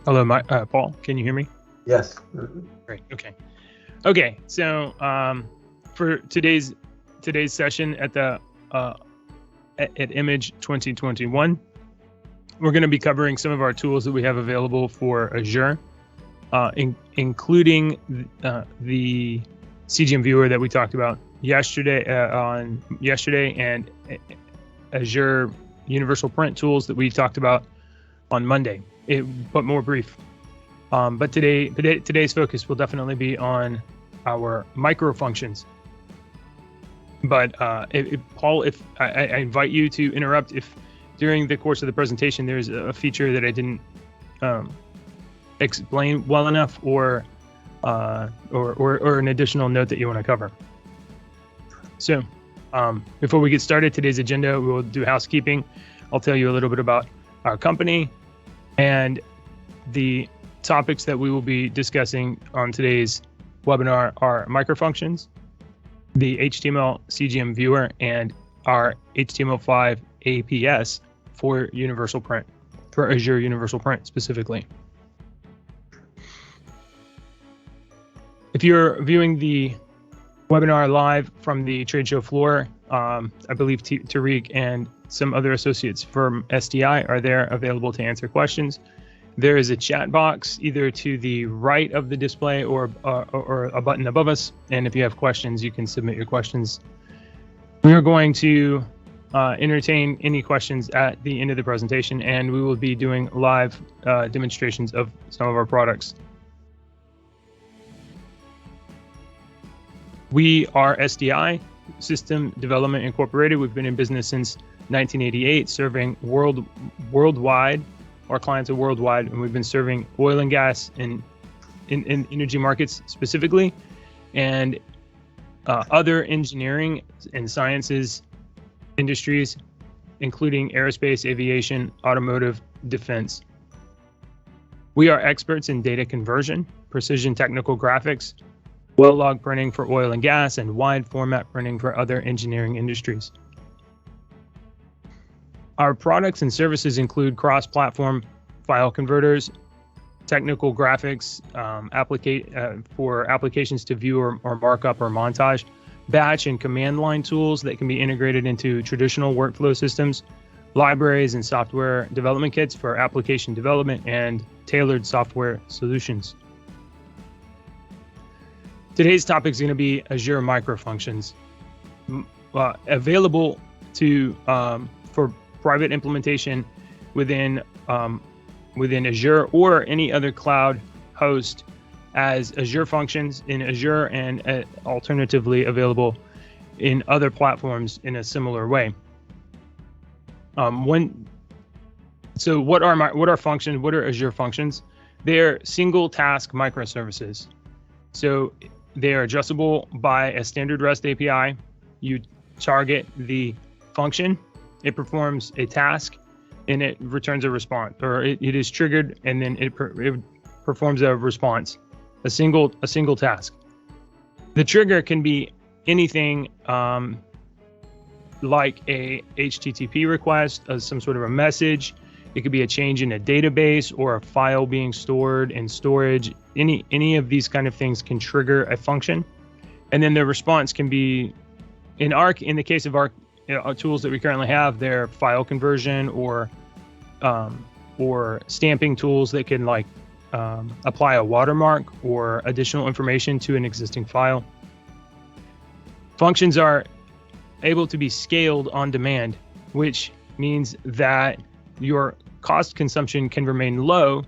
Hello, Paul. Can you hear me? Yes. Great. Okay. So for today's session at the at Image 2021, we're going to be covering some of our tools that we have available for Azure, including the CGM Viewer that we talked about yesterday and Azure Universal Print tools that we talked about on Monday, but more brief. But today's focus will definitely be on our MicroFunctions. But Paul, if I invite you to interrupt if during the course of the presentation there's a feature that I didn't explain well enough, or an additional note that you want to cover. So before we get started, today's agenda, we will do housekeeping. I'll tell you a little bit about our company and the topics that we will be discussing on today's webinar are MicroFunctions, the HTML CGM Viewer, and our HTML5 APS for Universal Print, for Azure Universal Print specifically. If you're viewing the webinar live from the trade show floor, I believe Tariq and some other associates from SDI are there available to answer questions. There is a chat box either to the right of the display or a button above us. And if you have questions, you can submit your questions. We are going to entertain any questions at the end of the presentation, and we will be doing live demonstrations of some of our products. We are SDI, System Development Incorporated. We've been in business since 1988, serving worldwide. Our clients are worldwide, and we've been serving oil and gas in energy markets specifically, and other engineering and sciences industries, including aerospace, aviation, automotive, defense. We are experts in data conversion, precision technical graphics, well log printing for oil and gas, and wide format printing for other engineering industries. Our products and services include cross-platform file converters, technical graphics for applications to view or markup or montage, batch and command line tools that can be integrated into traditional workflow systems, libraries and software development kits for application development, and tailored software solutions. Today's topic is going to be Azure MicroFunctions, available for private implementation within Azure or any other cloud host as Azure Functions in Azure, and alternatively available in other platforms in a similar way. So what are functions? What are Azure Functions? They're single task microservices. So they are adjustable by a standard REST API. You target the function, it performs a task, and it returns a response, or it is triggered, and then it performs a response, a single task. The trigger can be anything like a HTTP request, some sort of a message. It could be a change in a database or a file being stored in storage. Any of these kind of things can trigger a function, and then the response can be, in the case of our tools that we currently have, they're file conversion or stamping tools that can apply a watermark or additional information to an existing file. Functions are able to be scaled on demand, which means that your cost consumption can remain low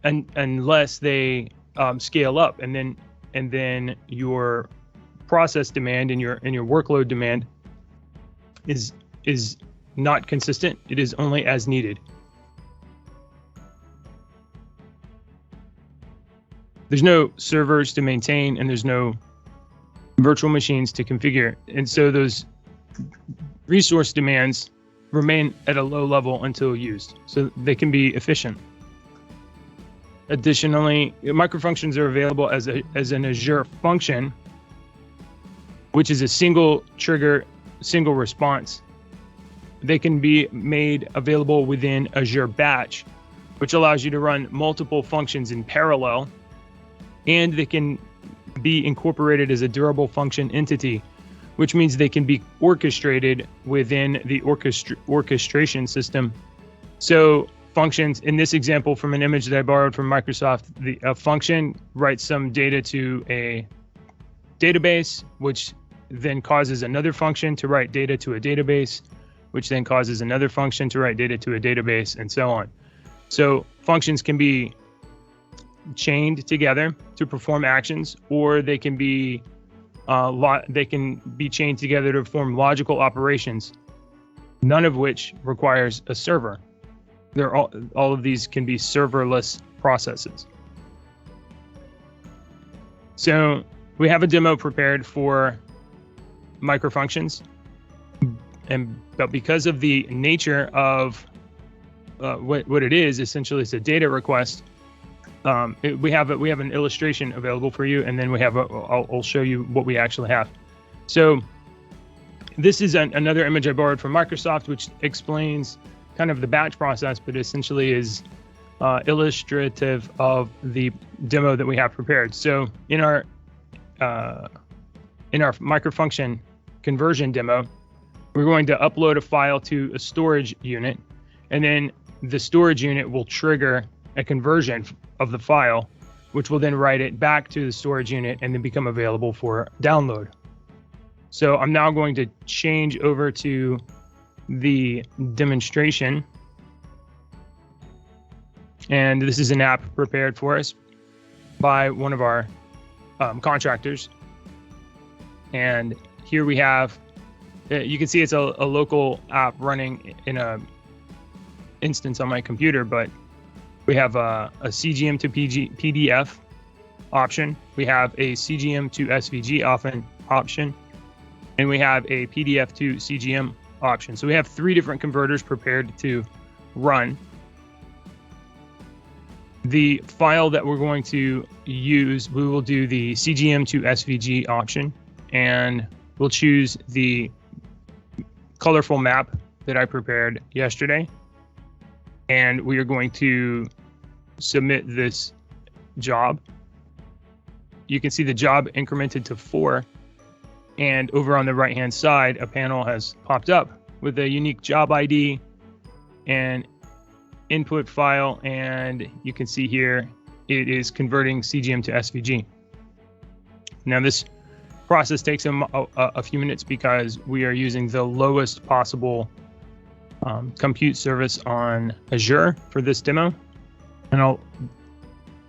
unless they scale up, and then your process demand and your workload demand is not consistent. It is only as needed. There's no servers to maintain, and there's no virtual machines to configure, and so those resource demands remain at a low level until used, so they can be efficient. Additionally, MicroFunctions are available as an Azure function, which is a single trigger, single response. They can be made available within Azure Batch, which allows you to run multiple functions in parallel, and they can be incorporated as a durable function entity, which means they can be orchestrated within the orchestration system. So functions, in this example from an image that I borrowed from Microsoft, a function writes some data to a database, which then causes another function to write data to a database, which then causes another function to write data to a database, and so on. So functions can be chained together to perform actions, or they can be chained together to perform logical operations, none of which requires a server. All of these can be serverless processes. So we have a demo prepared for MicroFunctions, but because of the nature of what it is, essentially it's a data request. We have an illustration available for you, and then we have I'll show you what we actually have. So this is another image I borrowed from Microsoft, which explains kind of the batch process, but essentially is illustrative of the demo that we have prepared. So in our MicroFunction conversion demo, we're going to upload a file to a storage unit, and then the storage unit will trigger a conversion of the file, which will then write it back to the storage unit and then become available for download. So I'm now going to change over to the demonstration, and this is an app prepared for us by one of our contractors. And here we have, you can see it's a local app running in a instance on my computer, but we have a CGM to PDF option, we have a CGM to SVG option, and we have a PDF to CGM option. So we have 3 different converters prepared to run. The file that we're going to use, we will do the CGM to SVG option, and we'll choose the colorful map that I prepared yesterday. And we are going to submit this job. You can see the job incremented to 4. And over on the right-hand side, a panel has popped up with a unique job ID and input file. And you can see here, it is converting CGM to SVG. Now this process takes a few minutes because we are using the lowest possible compute service on Azure for this demo. And I'll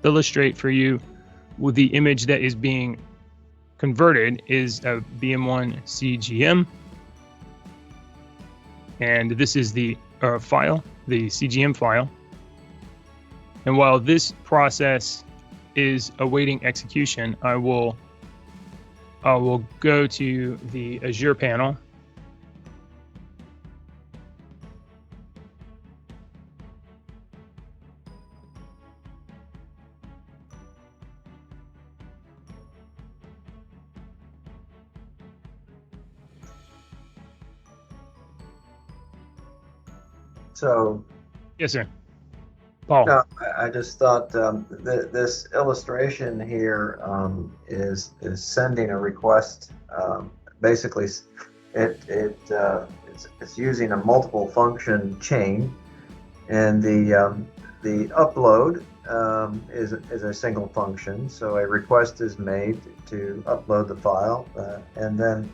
illustrate for you with the image that is being converted is a BM1 CGM. And this is the file, the CGM file. And while this process is awaiting execution, I will go to the Azure panel. So, yes, sir. Paul. No, I just thought this illustration here is sending a request. Basically, it's using a multiple function chain, and the upload is a single function. So a request is made to upload the file, and then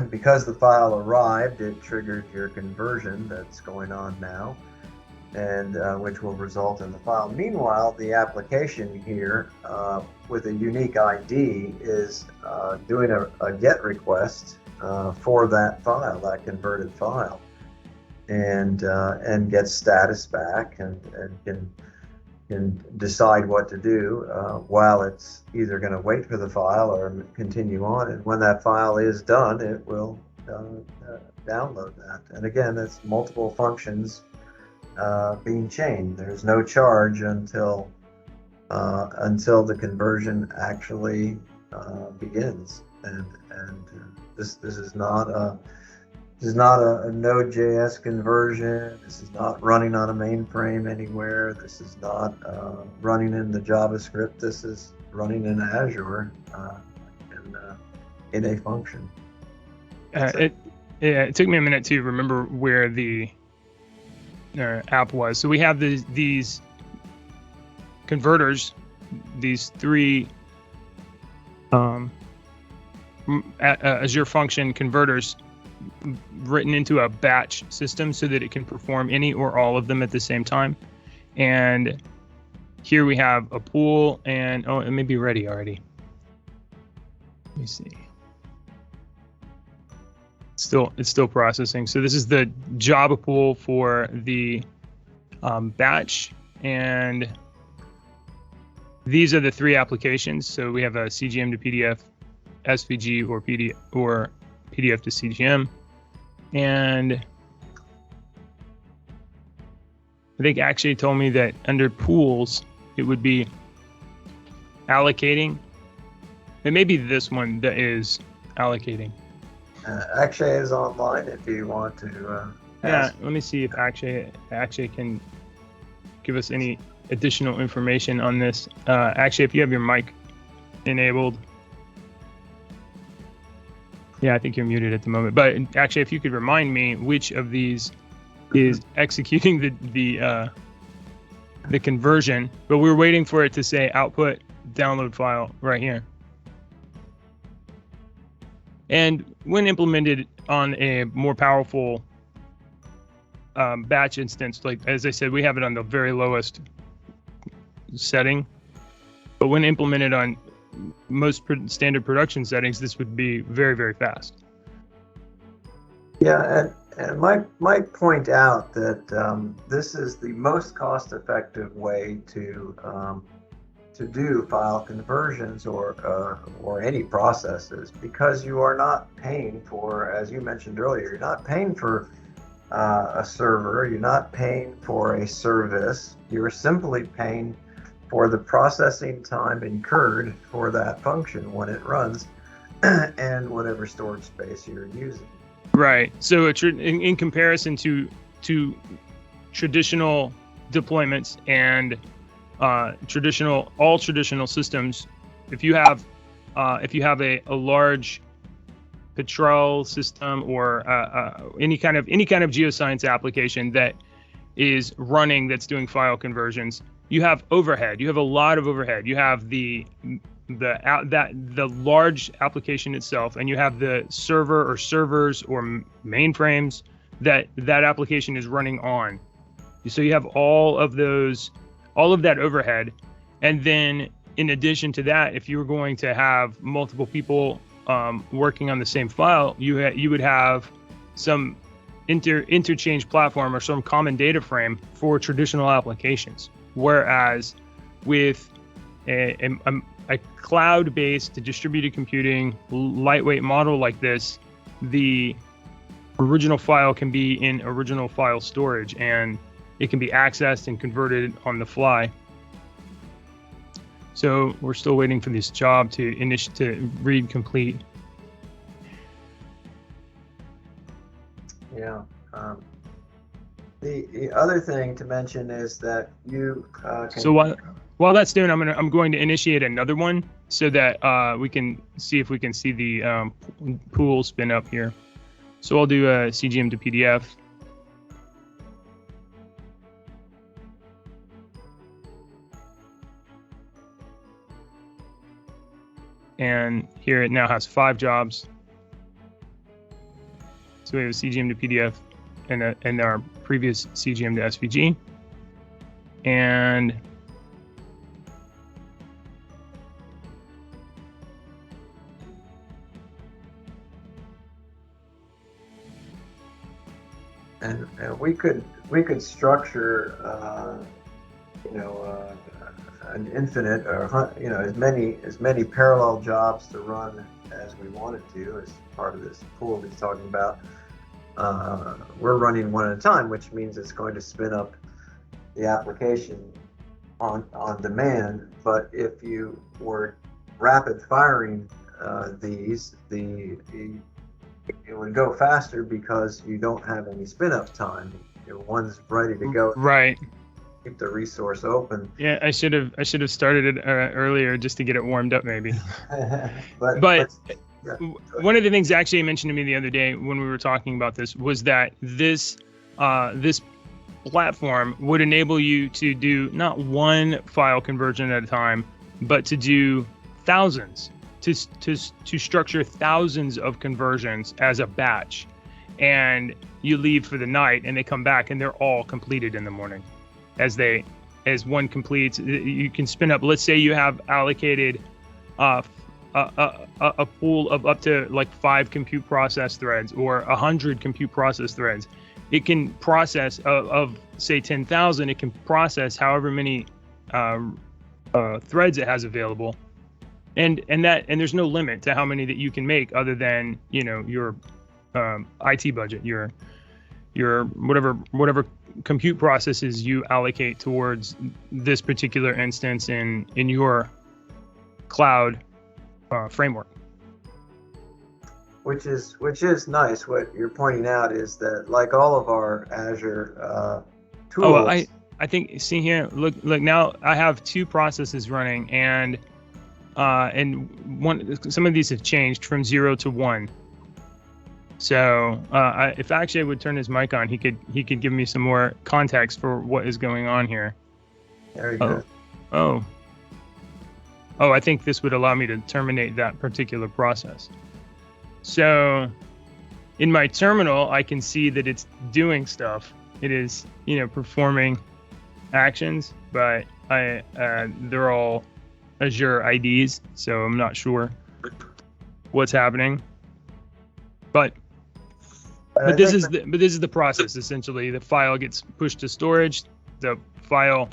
because the file arrived, it triggered your conversion that's going on now, and which will result in the file. Meanwhile, the application here with a unique ID is doing a GET request for that file, that converted file, and gets status back and can decide what to do while it's either going to wait for the file or continue on. And when that file is done, it will download that. And again, it's multiple functions being chained. There's no charge until the conversion actually begins. And this is not This is not a Node.js conversion. This is not running on a mainframe anywhere. This is not running in the JavaScript. This is running in Azure in a function. It took me a minute to remember where the app was. So we have these converters, these three Azure Function converters written into a batch system so that it can perform any or all of them at the same time. And here we have a pool, and oh, it may be ready already. Let me see. It's still processing. So this is the Java pool for the batch, and these are the three applications. So we have a CGM to PDF, SVG, or PDF to CGM, and I think Akshay told me that under pools it would be allocating. It may be this one that is allocating. Akshay is online if you want to. Yeah, let me see if Akshay can give us any additional information on this. Akshay, if you have your mic enabled. Yeah, I think you're muted at the moment. But actually, if you could remind me which of these is executing the conversion, but we're waiting for it to say output download file right here. And when implemented on a more powerful batch instance, like as I said, we have it on the very lowest setting, but when implemented on most standard production settings, this would be very, very fast. Yeah, and might point out that this is the most cost-effective way to do file conversions or any processes, because you are not paying for, as you mentioned earlier, you're not paying for a server, you're not paying for a service, you're simply paying for the processing time incurred for that function when it runs and whatever storage space you're using. Right. So in comparison to traditional deployments and all traditional systems, if you have a large patrol system or any kind of geoscience application that is running, that's doing file conversions, you have overhead. You have a lot of overhead. You have the large application itself, and you have the server or servers or mainframes that application is running on. So you have all of that overhead, and then in addition to that, if you were going to have multiple people working on the same file, you would have some interchange platform or some common data frame for traditional applications. Whereas with a cloud-based distributed computing lightweight model like this, the original file can be in original file storage, and it can be accessed and converted on the fly. So we're still waiting for this job to read complete. Yeah. The other thing to mention is that you can... So while that's doing, I'm going to initiate another one so that we can see if we can see the pool spin up here. So I'll do a CGM to PDF. And here it now has 5 jobs. So we have a CGM to PDF and our previous CGM to SVG. And we could structure an infinite, or as many parallel jobs to run as we wanted to as part of this pool he's talking about. We're running one at a time, which means it's going to spin up the application on demand. But if you were rapid firing these, the it would go faster because you don't have any spin up time. One's ready to go. Right. Keep the resource open. Yeah, I should have started it earlier just to get it warmed up, maybe. but yeah, one of the things actually mentioned to me the other day when we were talking about this was that this platform would enable you to do not one file conversion at a time, but to do thousands, to structure thousands of conversions as a batch, and you leave for the night and they come back and they're all completed in the morning. As one completes, you can spin up. Let's say you have allocated a pool of up to like 5 compute process threads or 100 compute process threads. It can process of say 10,000. It can process however many threads it has available, and there's no limit to how many that you can make other than your IT budget, your whatever compute processes you allocate towards this particular instance in your cloud framework. Which is nice. What you're pointing out is that, like all of our Azure tools. Oh, I think, see here, look now I have 2 processes running, and some of these have changed from 0 to 1. So if actually I would turn his mic on, he could give me some more context for what is going on here. There you go. Oh, I think this would allow me to terminate that particular process. So in my terminal, I can see that it's doing stuff. It is, performing actions, but they're all Azure IDs, so I'm not sure what's happening. But this is the process essentially. The file gets pushed to storage, the file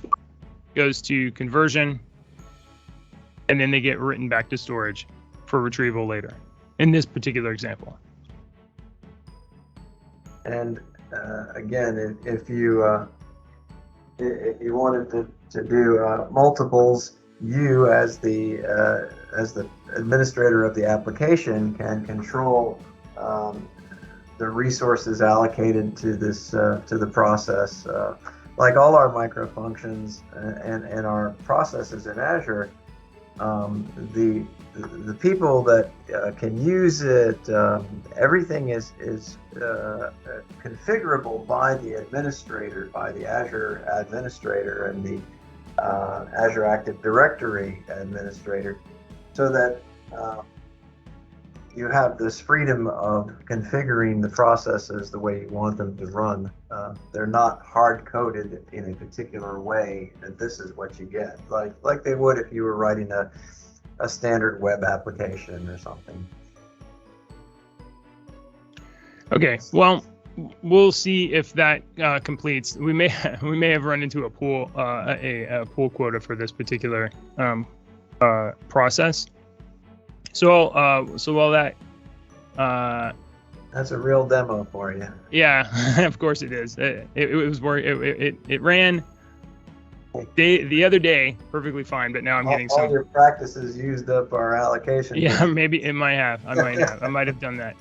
goes to conversion, and then they get written back to storage for retrieval later. In this particular example. And again, if you wanted to do multiples, you as the administrator of the application can control the resources allocated to this to the process. Like all our MicroFunctions and our processes in Azure, the people that can use it, everything is configurable by the administrator, by the Azure administrator and the Azure Active Directory administrator, so that you have this freedom of configuring the processes the way you want them to run. They're not hard-coded in a particular way that this is what you get, like they would if you were writing a standard web application or something. Okay, well, we'll see if that completes. We may have run into a pool quota for this particular process. So while that that's a real demo for you. Yeah, of course it is. It was it ran the other day perfectly fine, but now I'm getting some. All your practices used up our allocation. Yeah, maybe it might have. I might have done that.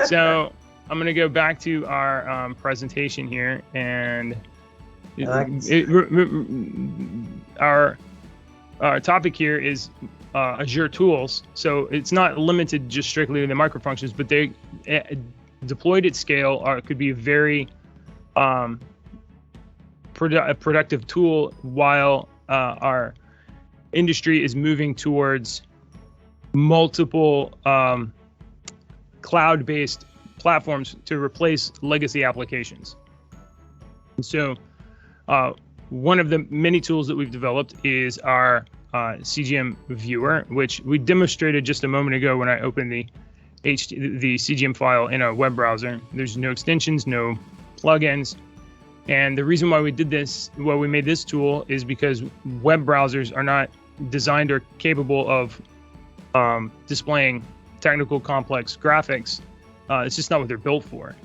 So I'm gonna go back to our presentation here, and our topic here is Azure Tools. So it's not limited just strictly to the MicroFunctions, but they deployed at scale could be a very productive tool while our industry is moving towards multiple cloud-based platforms to replace legacy applications. And so one of the many tools that we've developed is our CGM Viewer, which we demonstrated just a moment ago when I opened the CGM file in a web browser. There's no extensions, no plugins. And the reason why we did this, why we made this tool, is because web browsers are not designed or capable of displaying technical complex graphics. It's just not what they're built for.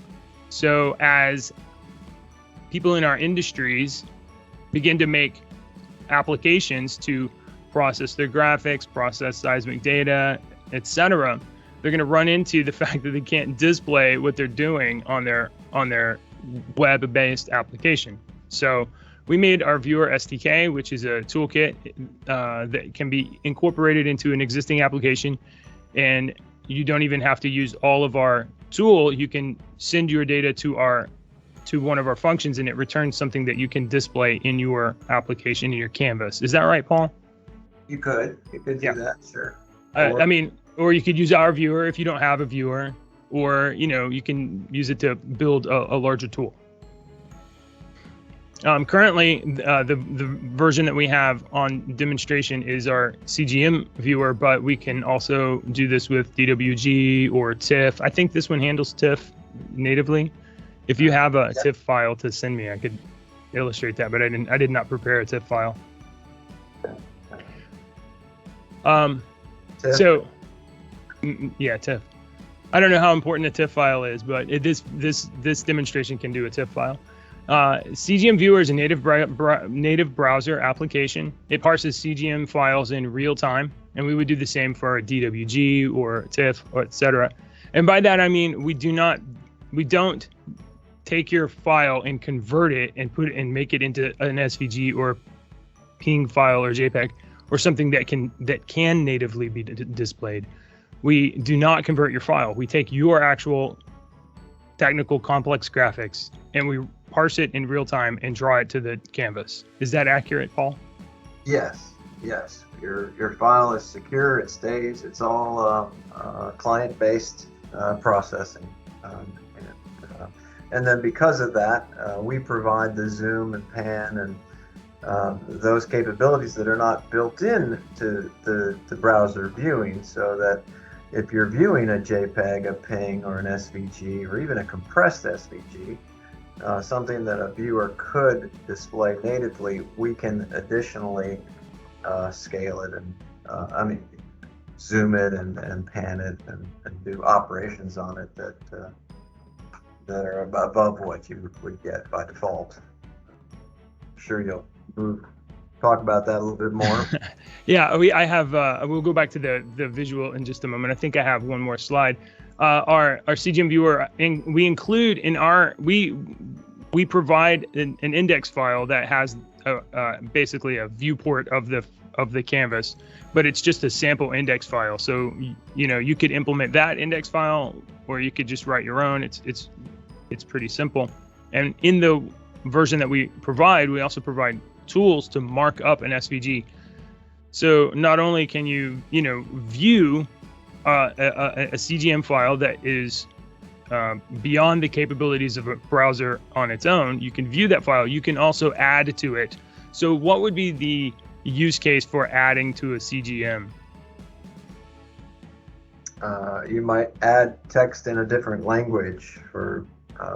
So as people in our industries begin to make applications to process their graphics, process seismic data, etc., they're going to run into the fact that they can't display what they're doing on their web-based application. So we made our Viewer SDK, which is a toolkit that can be incorporated into an existing application, and you don't even have to use all of our tool. You can send your data to one of our functions, and it returns something that you can display in your application, in your canvas. Is that right, Paul? You could do that, sure. I mean, or you could use our viewer if you don't have a viewer, or you can use it to build a larger tool. Currently, the version that we have on demonstration is our CGM viewer, but we can also do this with DWG or TIFF. I think this one handles TIFF natively. If you have a TIFF file to send me, I could illustrate that, but I did not prepare a TIFF file. TIFF? So, yeah, TIFF. I don't know how important a TIFF file is, but this demonstration can do a TIFF file. CGM Viewer is a native browser application. It parses CGM files in real time, and we would do the same for a DWG or TIFF or etc. And by that I mean we don't take your file and convert it and put it and make it into an SVG or PNG file or JPEG or something that can natively be displayed. We do not convert your file. We take your actual technical complex graphics and we parse it in real time and draw it to the canvas. Is that accurate, Paul? Yes. Your file is secure. It stays. It's all client-based processing. And then because of that, we provide the zoom and pan and those capabilities that are not built in to the browser viewing, so that if you're viewing a JPEG, a PNG, or an SVG, or even a compressed SVG, something that a viewer could display natively, we can additionally scale it and zoom it and pan it and do operations on it that are above what you would get by default. I'm sure you'll talk about that a little bit more. Yeah, I have. We'll go back to the visual in just a moment. I think I have one more slide. Our CGM viewer, we include in our we provide an index file that has basically a viewport of the canvas, but it's just a sample index file. So you could implement that index file, or you could just write your own. It's pretty simple. And in the version that we provide, we also provide tools to mark up an SVG. So not only can you view a CGM file that is beyond the capabilities of a browser on its own, you can view that file. You can also add to it. So what would be the use case for adding to a CGM? You might add text in a different language for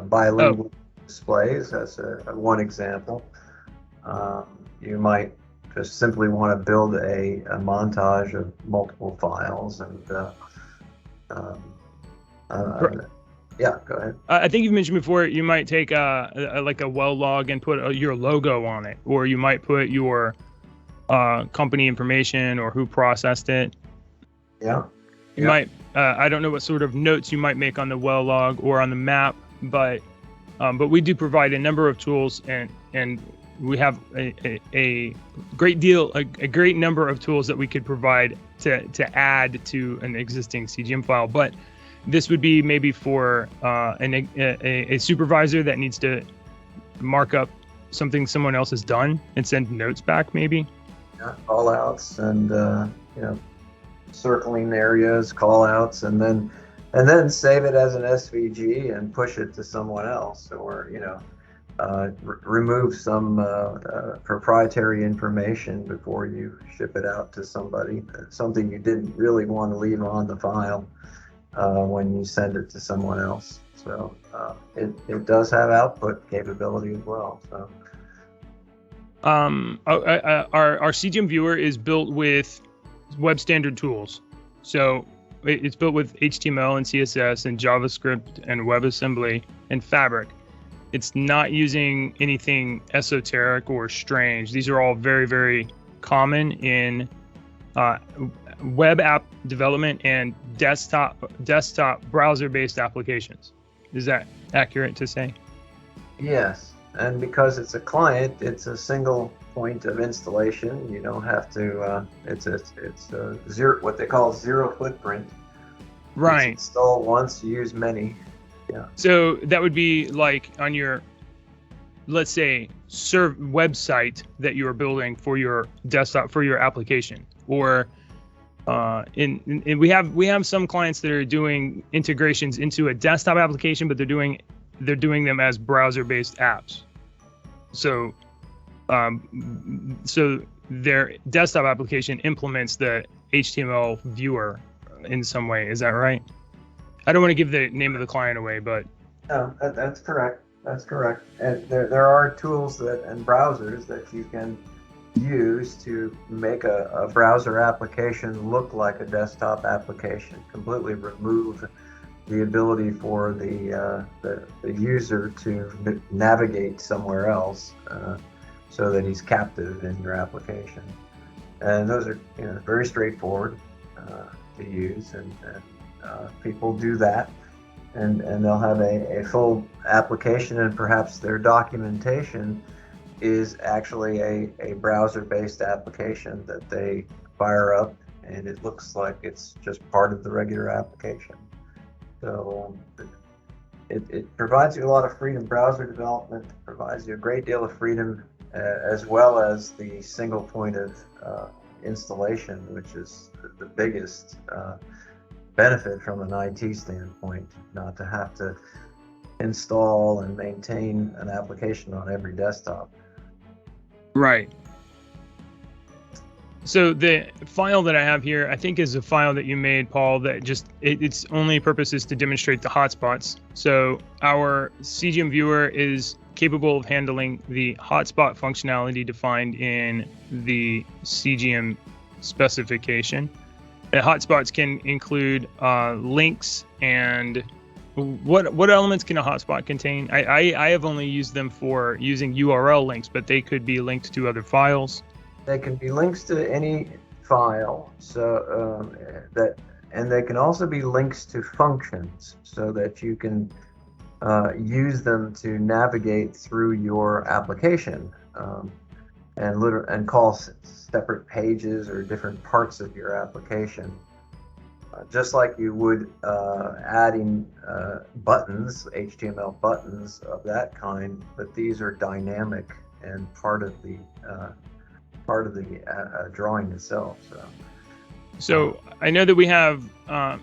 bilingual displays. That's one example. You might just simply want to build a montage of multiple files and yeah, go ahead. I think you've mentioned before you might take like a well log and put your logo on it, or you might put your company information or who processed it. Yeah. You might I don't know what sort of notes you might make on the well log or on the map, but we do provide a number of tools, and we have a great number of tools that we could provide to add to an existing CGM file. But this would be maybe for a supervisor that needs to mark up something someone else has done and send notes back, maybe. Yeah, call outs and circling areas, call outs, and then save it as an SVG and push it to someone else, or remove some proprietary information before you ship it out to somebody, something you didn't really want to leave on the file when you send it to someone else. So it does have output capability as well. So our CGM viewer is built with web standard tools. So it's built with HTML and CSS and JavaScript and WebAssembly and Fabric. It's not using anything esoteric or strange. These are all very, very common in web app development and desktop browser-based applications. Is that accurate to say? Yes, and because it's a client, it's a single point of installation. You don't have to. It's a zero, what they call zero footprint. Right. It's install once, use many. Yeah. So that would be like on your, let's say, website that you are building for your desktop, for your application, or we have some clients that are doing integrations into a desktop application, but they're doing them as browser-based apps. So their desktop application implements the HTML viewer in some way. Is that right? I don't want to give the name of the client away, but no, that's correct. That's correct. And there are tools and browsers that you can use to make a browser application look like a desktop application. Completely remove the ability for the user to navigate somewhere else, so that he's captive in your application. And those are very straightforward to use, and people do that, and they'll have a full application, and perhaps their documentation is actually a browser-based application that they fire up, and it looks like it's just part of the regular application. So it provides you a lot of freedom. Browser development provides you a great deal of freedom, as well as the single point of installation, which is the biggest benefit from an IT standpoint, not to have to install and maintain an application on every desktop. Right. So the file that I have here, I think, is a file that you made, Paul, that just its only purpose is to demonstrate the hotspots. So our CGM viewer is capable of handling the hotspot functionality defined in the CGM specification. The hotspots can include links, and what elements can a hotspot contain? I have only used them for using URL links, but they could be linked to other files. They can be links to any file, so and they can also be links to functions, so that you can use them to navigate through your application, and call separate pages or different parts of your application, just like you would adding buttons, HTML buttons of that kind. But these are dynamic and part of the drawing itself. So I know that we have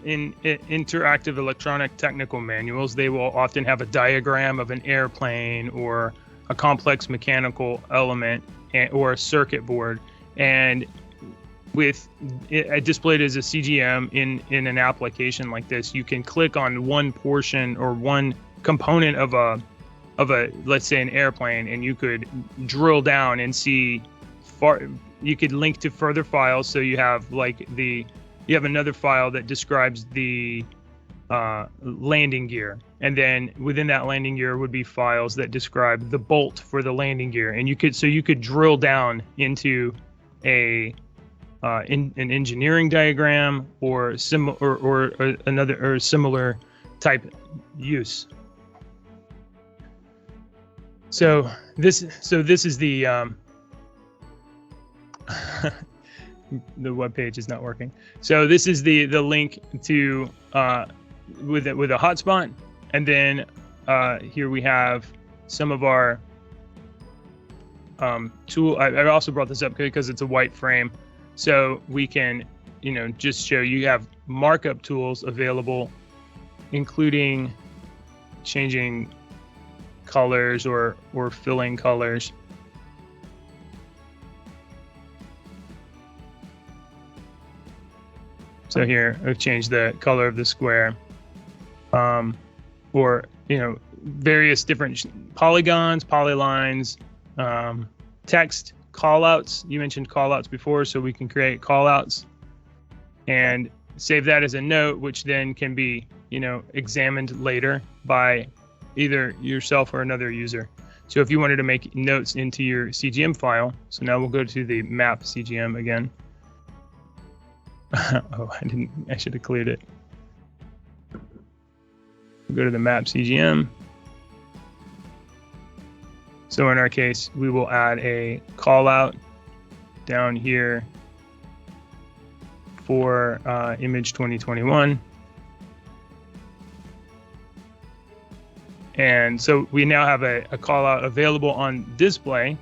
in interactive electronic technical manuals, they will often have a diagram of an airplane or a complex mechanical element or a circuit board, and with it displayed as a CGM in an application like this, you can click on one portion or one component of a let's say an airplane, and you could drill down and see you could link to further files. So you have you have another file that describes the landing gear, and then within that landing gear would be files that describe the bolt for the landing gear, and you could drill down into an engineering diagram or another similar type use. So this is the the web page is not working. So this is the link to with a hotspot, and then here we have some of our tool. I also brought this up because it's a white frame, so we can just show you have markup tools available, including changing colors or filling colors. So here I've changed the color of the square, or various different polygons, polylines, text, callouts. You mentioned callouts before, so we can create callouts and save that as a note, which then can be examined later by either yourself or another user. So if you wanted to make notes into your CGM file, so now we'll go to the map CGM again. Oh, I should have cleared it. We'll go to the map CGM. So in our case, we will add a call out down here for image 2021. And so we now have a call out available on display,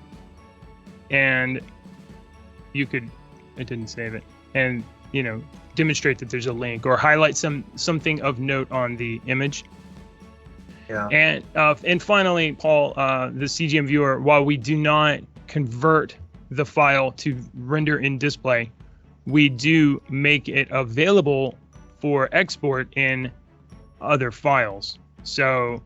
and you could, it didn't save it, and demonstrate that there's a link or highlight something of note on the image. Yeah. And finally, Paul, the CGM viewer, while we do not convert the file to render in display, we do make it available for export in other files. So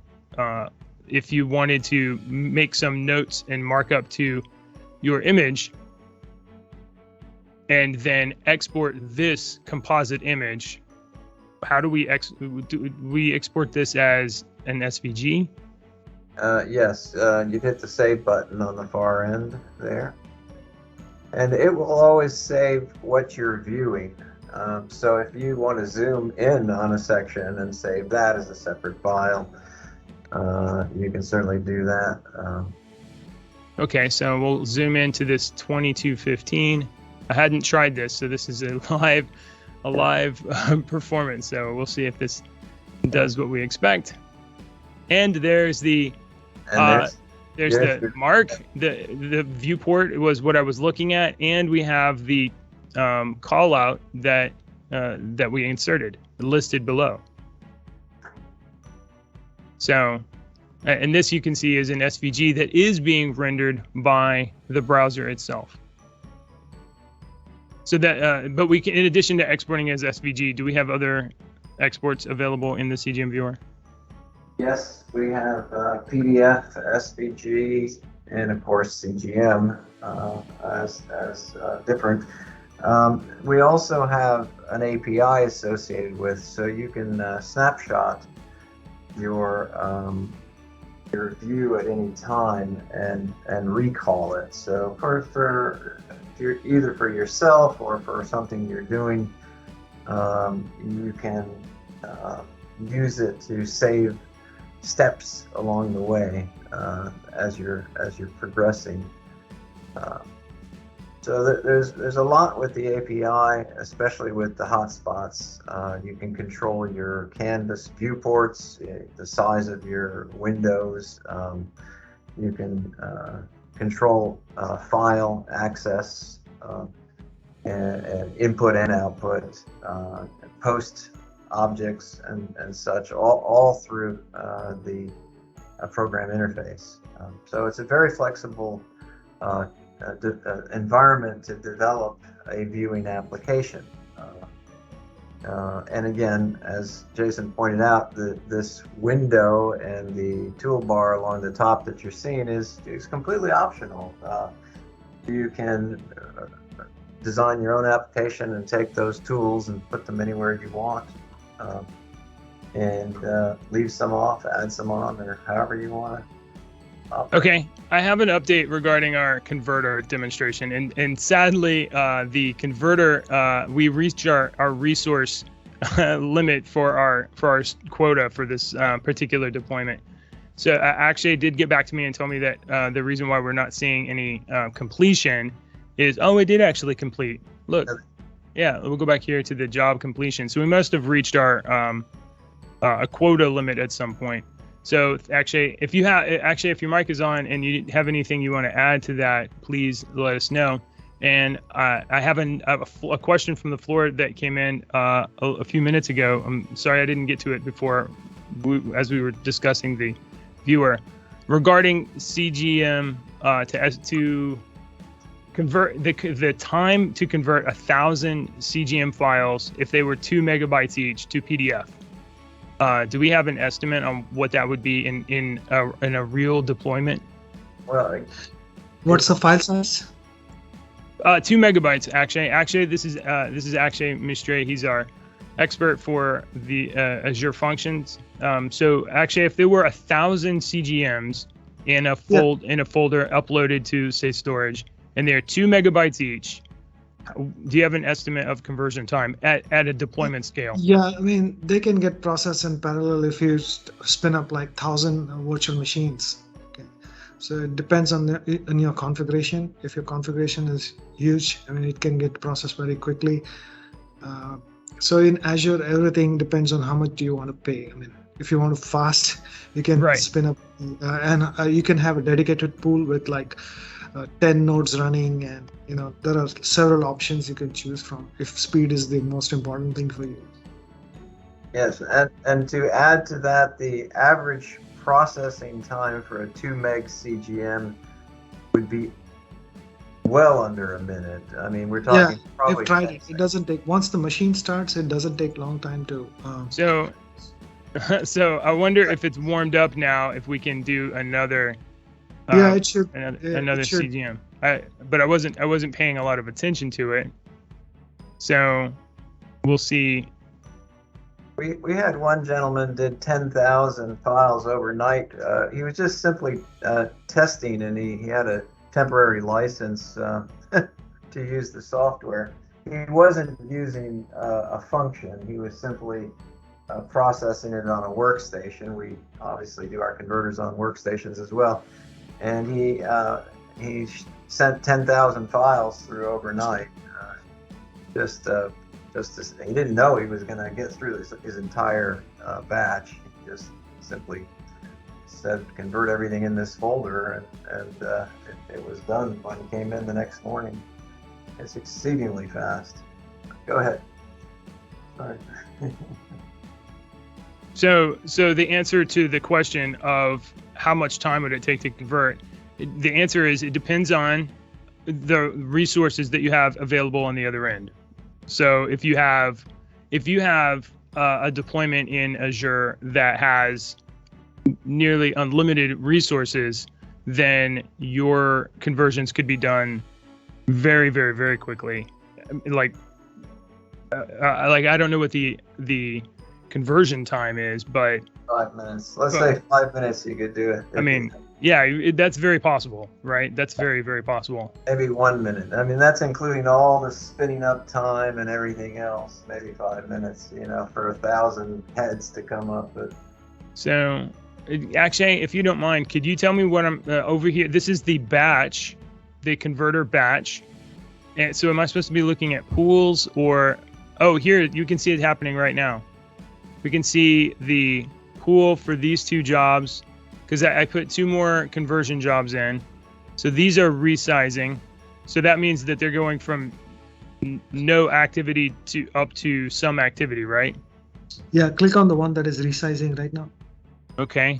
if you wanted to make some notes and markup to your image and then export this composite image, how do we export this as an SVG? Yes, you hit the save button on the far end there, and it will always save what you're viewing. So if you want to zoom in on a section and save that as a separate file, you can certainly do that. Okay, so we'll zoom into this 2215. I hadn't tried this, so this is a live performance. So we'll see if this does what we expect. And there's the there's the mark. The viewport was what I was looking at, and we have the call out that we inserted listed below. So, and this you can see is an SVG that is being rendered by the browser itself. So that, but we can, in addition to exporting as SVG, do we have other exports available in the CGM viewer? Yes, we have PDF, SVG, and of course CGM as different. We also have an API associated with, so you can snapshot your view at any time and recall it. So for either for yourself or for something you're doing, you can use it to save steps along the way as you're progressing. So there's a lot with the API, especially with the hotspots. You can control your canvas viewports, the size of your windows. You can control file access and input and output, post objects and such, all through the program interface. So it's a very flexible environment to develop a viewing application. And again, as Jason pointed out, this window and the toolbar along the top that you're seeing is completely optional. You can design your own application and take those tools and put them anywhere you want, and leave some off, add some on, or however you want to. Okay, I have an update regarding our converter demonstration, and sadly, the converter, we reached our resource limit for our quota for this particular deployment. So actually, it did get back to me and tell me that the reason why we're not seeing any completion is, oh, it did actually complete. Look, yeah, we'll go back here to the job completion. So we must have reached our a quota limit at some point. So actually, if your mic is on and you have anything you want to add to that, please let us know. And I have a question from the floor that came in a few minutes ago. I'm sorry I didn't get to it before as we were discussing the viewer regarding CGM to convert the time to convert 1,000 CGM files if they were 2 megabytes each to PDF. Do we have an estimate on what that would be in a real deployment? Well, what's the file size? 2 megabytes. Actually, this is actually Mistray. He's our expert for the Azure Functions. So actually, if there were 1,000 CGMs in a folder uploaded to, say, storage, and they're 2 megabytes each, Do you have an estimate of conversion time at a deployment scale? Yeah, I mean, they can get processed in parallel if you spin up like 1,000 virtual machines. Okay. So it depends on your configuration. If your configuration is huge, I mean, it can get processed very quickly. So in Azure, everything depends on how much do you want to pay. I mean, if you want to fast, you can spin up, and you can have a dedicated pool with like 10 nodes running, and there are several options you can choose from if speed is the most important thing for you. Yes, and to add to that, the average processing time for a 2 meg CGM would be well under a minute. I mean, we're talking probably. I've tried it. It doesn't take, once the machine starts, it doesn't take long time to. So I wonder if it's warmed up now, if we can do another. It should. Another CGM. But I wasn't paying a lot of attention to it. So we'll see. We had one gentleman did 10,000 files overnight. He was just simply testing, and he had a temporary license to use the software. He wasn't using a function. He was simply processing it on a workstation. We obviously do our converters on workstations as well. And he sent 10,000 files through overnight. He didn't know he was going to get through his entire batch. He just simply said, convert everything in this folder, and it was done when he came in the next morning. It's exceedingly fast. Go ahead. Sorry. So the answer to the question of how much time would it take to convert, the answer is it depends on the resources that you have available on the other end. So if you have a deployment in Azure that has nearly unlimited resources, then your conversions could be done very, very, very quickly. Like I don't know what the conversion time is, but 5 minutes. Let's say 5 minutes you could do it. I mean, yeah, that's very possible, right? That's very, very possible. Maybe 1 minute. I mean, that's including all the spinning up time and everything else. Maybe 5 minutes, for 1,000 heads to come up. But so, actually, if you don't mind, could you tell me what I'm over here? This is the batch, the converter batch. And so, am I supposed to be looking at pools or? Oh, here you can see it happening right now. We can see the pool for these two jobs, because I put 2 more conversion jobs in. So these are resizing. So that means that they're going from no activity to up to some activity, right? Yeah, click on the one that is resizing right now. Okay.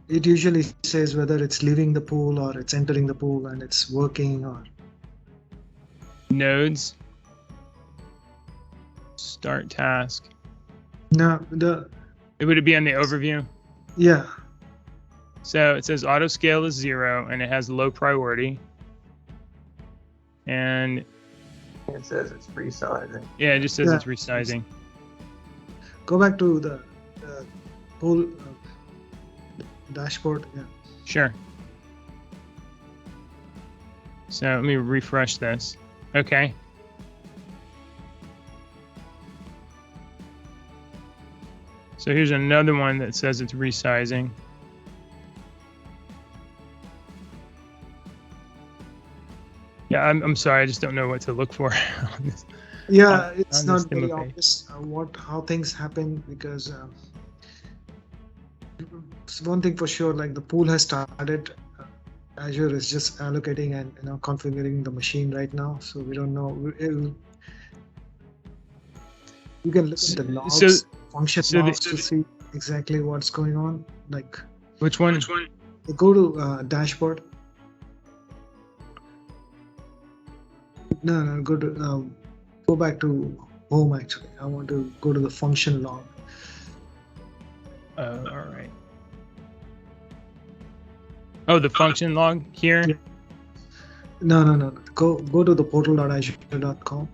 It usually says whether it's leaving the pool or it's entering the pool and it's working or. Nodes. Start task. No, would it be on the overview? Yeah. So it says auto scale is 0 and it has low priority. And it says it's resizing. Yeah, it just says it's resizing. Go back to the pool dashboard. Yeah. Sure. So let me refresh this. Okay. So here's another one that says it's resizing. Yeah, I'm sorry, I just don't know what to look for. Yeah, it's not very obvious how things happen, because one thing for sure, like the pool has started. Azure is just allocating and configuring the machine right now, so we don't know. You can look at the logs, function logs to see exactly what's going on. Like which one? Go to dashboard. No, go back to home. Actually, I want to go to the function log. All right. Oh, the function log here? Yeah. No. Go to the portal.azure.com.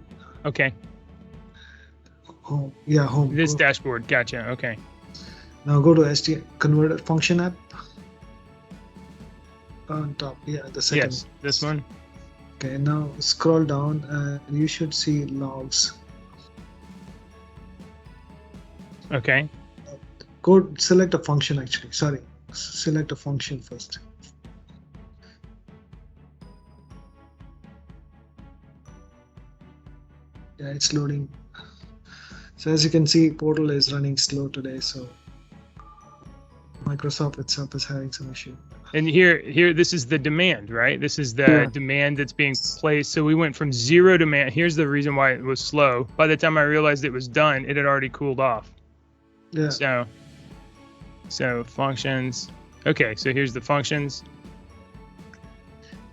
Okay. Home. Yeah, home. This dashboard. Gotcha. Okay. Now go to SDI converter function app. On top. Yeah, the second. Yes, this one. Okay, now scroll down and you should see logs. Okay. Go select a function actually. Sorry, select a function first. Yeah, it's loading. So as you can see, Portal is running slow today. So Microsoft itself is having some issue. And here, this is the demand, right? This is the Yeah. demand that's being placed. So we went from 0 demand. Here's the reason why it was slow. By the time I realized it was done, it had already cooled off. Yeah. So functions. Okay, so here's the functions.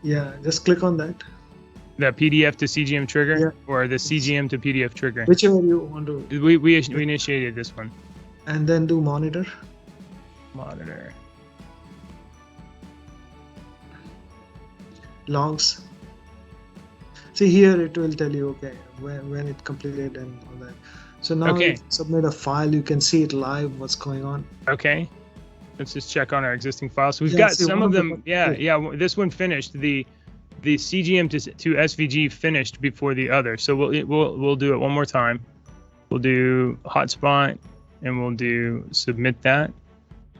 Yeah, just click on that. The PDF to CGM trigger, Yeah. or the CGM to PDF trigger. Whichever you want to. We initiated this one. And then do monitor. Monitor. Logs. See here, it will tell you okay when it completed and all that. So now Okay. you submit a file, you can see it live, what's going on. Okay. Let's just check on our existing files. So we've Yeah, got see, some one of of them. them- Yeah. This one finished. The CGM to SVG finished before the other. So we'll do it one more time. We'll do hotspot, and we'll do submit that,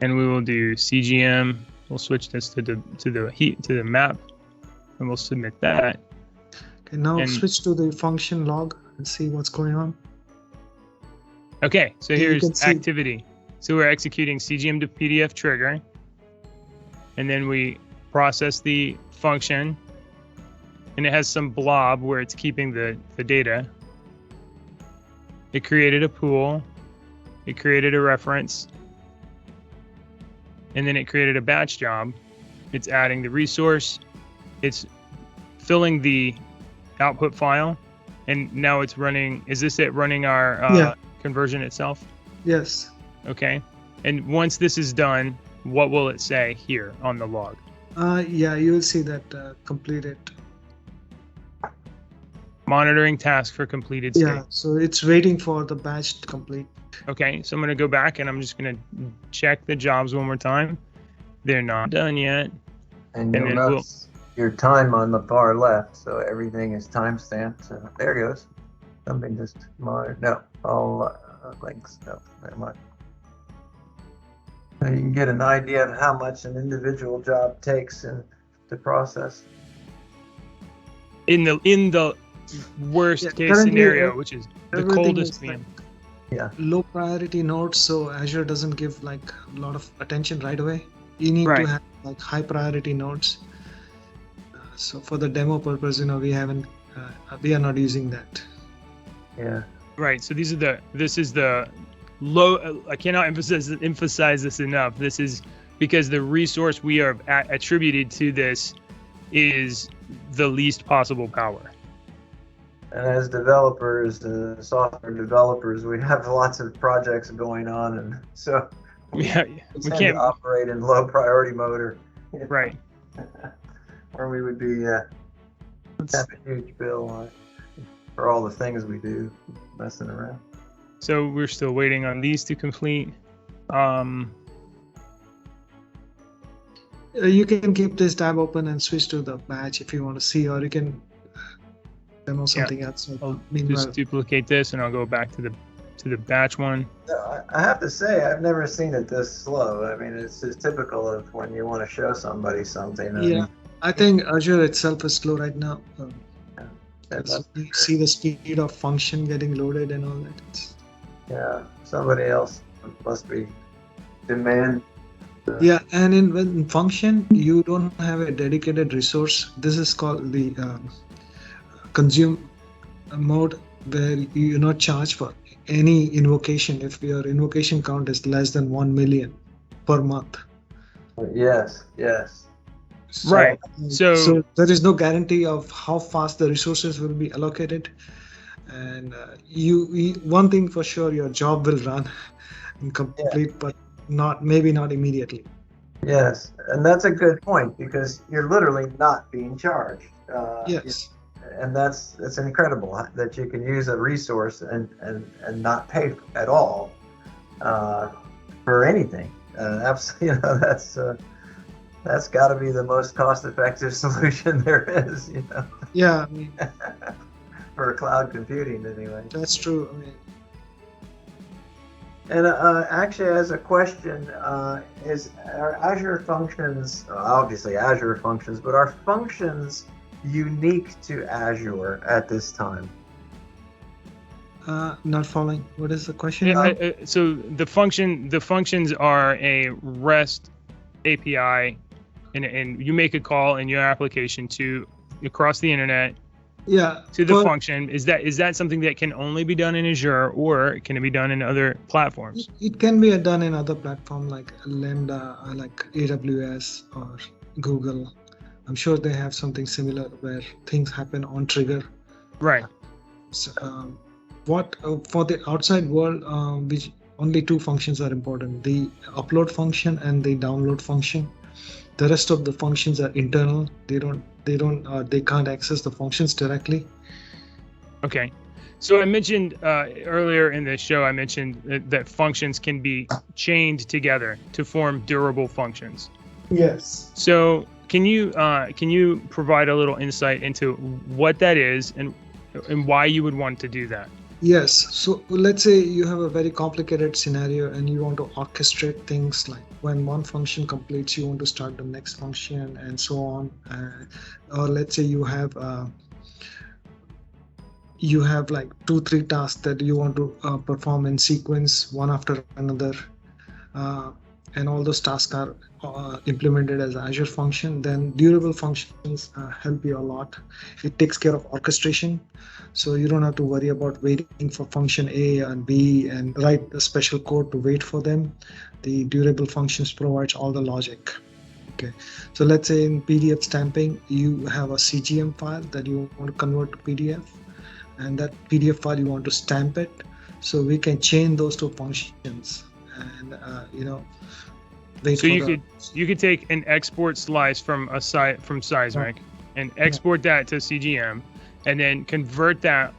and we will do CGM. We'll switch this to the map, and we'll submit that. Okay, now And- switch to the function log and see what's going on. Okay, so You here's can see- activity. So we're executing CGM to PDF trigger, and then we process the function, and it has some blob where it's keeping the data. It created a pool, it created a reference, and then it created a batch job. It's adding the resource, it's filling the output file, and now it's running. Is this it running our Yeah. conversion itself? Yes. Okay. And once this is done, what will it say here on the log? Yeah, you will see that completed. Monitoring task for completed state. Yeah, so it's waiting for the batch to complete. Okay, so I'm going to go back and I'm just going to check the jobs one more time. They're not done yet. And And you'll then notice your time on the far left, so everything is timestamped. So there it goes. Something just monitored. No, all links. No, never mind. So you can get an idea of how much an individual job takes to process. In the worst Yeah, case currently, scenario, which is the everything coldest is VM. Low priority nodes, so Azure doesn't give like a lot of attention right away. You need Right. to have like high priority nodes. So for the demo purpose, we are not using that. Yeah. Right. So this is the low. I cannot emphasize this enough. This is because the resource we are attributed to this is the least possible power. And as developers, software developers, we have lots of projects going on, and so Yeah, we we tend can't. to operate in low priority mode, Right. or we would be have a huge bill for all the things we do, messing around. So we're still waiting on these to complete. You can keep this tab open and switch to the batch if you want to see, or you can demo something else. I'll Meanwhile, just duplicate this and I'll go back to the batch one. I have to say, I've never seen it this slow. I mean, it's just typical of when you want to show somebody something. yeah, I think Azure itself is slow right now. That's- You see the speed of function getting loaded and all that. yeah, somebody else must be demand. Yeah, and in function, you don't have a dedicated resource. This is called the consume mode, where you not charge for any invocation if your invocation count is less than 1 million per month. Yes, yes. So, Right. So- there is no guarantee of how fast the resources will be allocated. And one thing for sure, your job will run and complete, but maybe not immediately. Yes, and that's a good point because you're literally not being charged. Yes. And that's incredible that you can use a resource and not pay at all for anything. Absolutely, That's got to be the most cost-effective solution there is, you know, Yeah, I mean, for cloud computing anyway. that's true. I mean, And actually, as a question, are Azure Functions, obviously Azure Functions, but are functions unique to Azure at this time? not following. What is the question? Yeah, so the functions are a REST API, and you make a call in your application to across the internet Yeah, to the function. Is that something that can only be done in Azure, or can it be done in other platforms? it can be done in other platforms like Lambda, like AWS or Google. I'm sure they have something similar where things happen on trigger. Right. So, for the outside world, which only two functions are important: the upload function and the download function. The rest of the functions are internal. They can't access the functions directly. Okay. So I mentioned earlier in the show, I mentioned that functions can be chained together to form durable functions. Yes. So can you provide a little insight into what that is and why you would want to do that? Yes. So let's say you have a very complicated scenario and you want to orchestrate things, like when one function completes, you want to start the next function and so on. Or let's say you have like 2-3 tasks that you want to perform in sequence, one after another, and all those tasks are implemented as Azure function. Then durable functions help you a lot. It takes care of orchestration, so you don't have to worry about waiting for function A and B and write a special code to wait for them. The durable functions provides all the logic. Okay, so let's say in PDF stamping, you have a CGM file that you want to convert to PDF, and that PDF file you want to stamp it. So we can chain those two functions, and wait. So you could take an export slice from Seismic and export that to CGM, and then convert that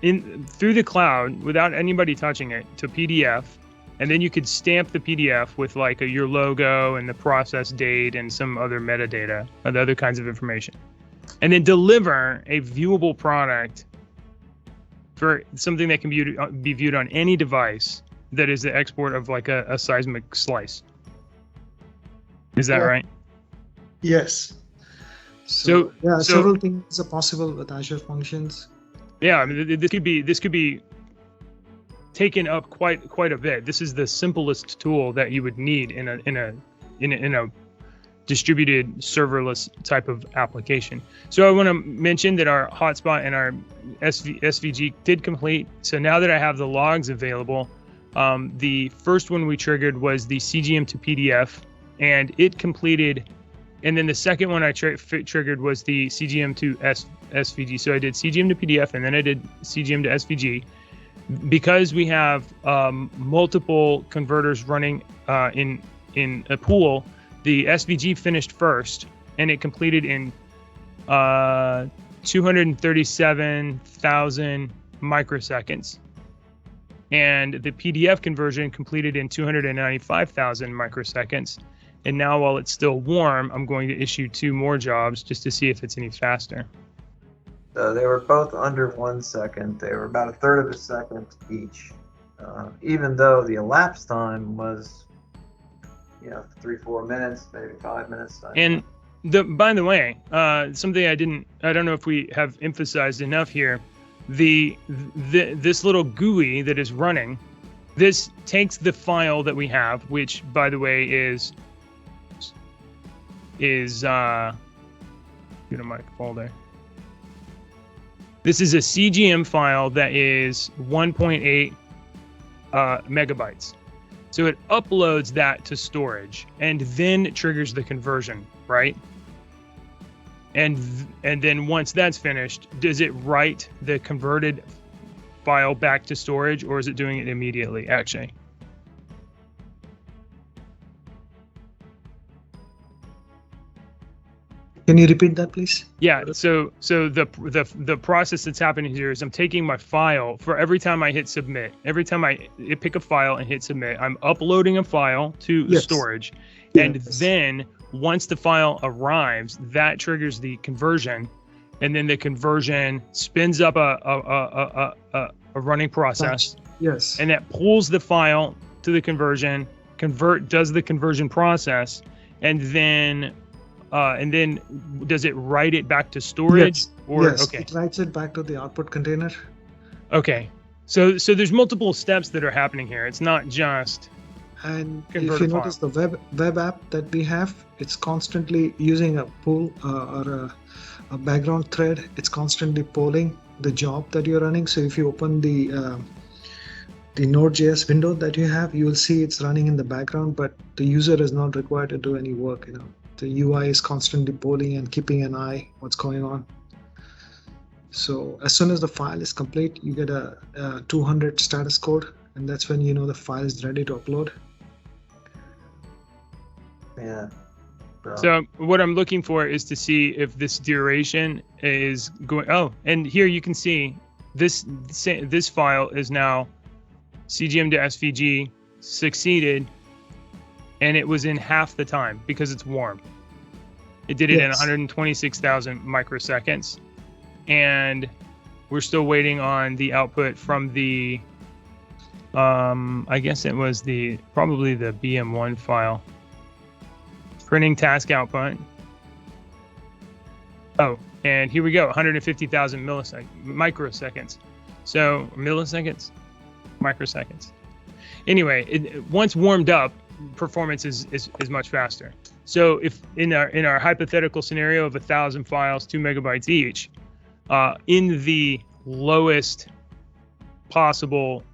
in through the cloud without anybody touching it to PDF, and then you could stamp the PDF with like your logo and the process date and some other metadata and other kinds of information, and then deliver a viewable product for something that can be viewed on any device that is the export of like a Seismic slice. Is that right? Yes. So several things are possible with Azure Functions. Yeah, I mean, this could be taken up quite a bit. This is the simplest tool that you would need in a distributed serverless type of application. So I want to mention that our hotspot and our SVG did complete. So now that I have the logs available, the first one we triggered was the CGM to PDF, and it completed. And then the second one I triggered was the CGM to SVG. So I did CGM to PDF, and then I did CGM to SVG. Because we have multiple converters running in a pool, the SVG finished first, and it completed in 237,000 microseconds. And the PDF conversion completed in 295,000 microseconds. And now, while it's still warm, I'm going to issue 2 more jobs just to see if it's any faster. So they were both under 1 second. They were about 1/3 of a second each, even though the elapsed time was, 3-4 minutes, maybe 5 minutes. And by the way, something I don't know if we have emphasized enough here, this little GUI that is running, this takes the file that we have, which by the way is get in my folder. This is a CGM file that is 1.8 megabytes. So it uploads that to storage and then triggers the conversion, right? And then once that's finished, does it write the converted file back to storage, or is it doing it immediately, actually? Can you repeat that, please? Yeah, so the process that's happening here is I'm taking my file for every time I hit submit. Every time I pick a file and hit submit, I'm uploading a file to Yes. storage, and Yes. then once the file arrives, that triggers the conversion, and then the conversion spins up a running process, Yes. and that pulls the file to the conversion, does the conversion process, and then does it write it back to storage? Yes. Or Yes. okay. It writes it back to the output container. Okay. So there's multiple steps that are happening here. It's not just And convert if you a file. notice the web app that we have, it's constantly using a pool or a background thread. It's constantly polling the job that you're running. So if you open the Node.js window that you have, you will see it's running in the background, but the user is not required to do any work. The UI is constantly polling and keeping an eye what's going on. So as soon as the file is complete, you get a 200 status code, and that's when you know the file is ready to upload. Yeah. So what I'm looking for is to see if this duration is going. Oh, and here you can see this file is now CGM to SVG succeeded, and it was in half the time because it's warm. It did it in Yes. 126,000 microseconds, and we're still waiting on the output from the I guess it was probably the BM1 file. Printing task output. Oh, and here we go, 150,000 microseconds. So milliseconds, microseconds. Anyway, once warmed up, performance is much faster. So if in our hypothetical scenario of 1,000 files, 2 megabytes each, in the lowest possible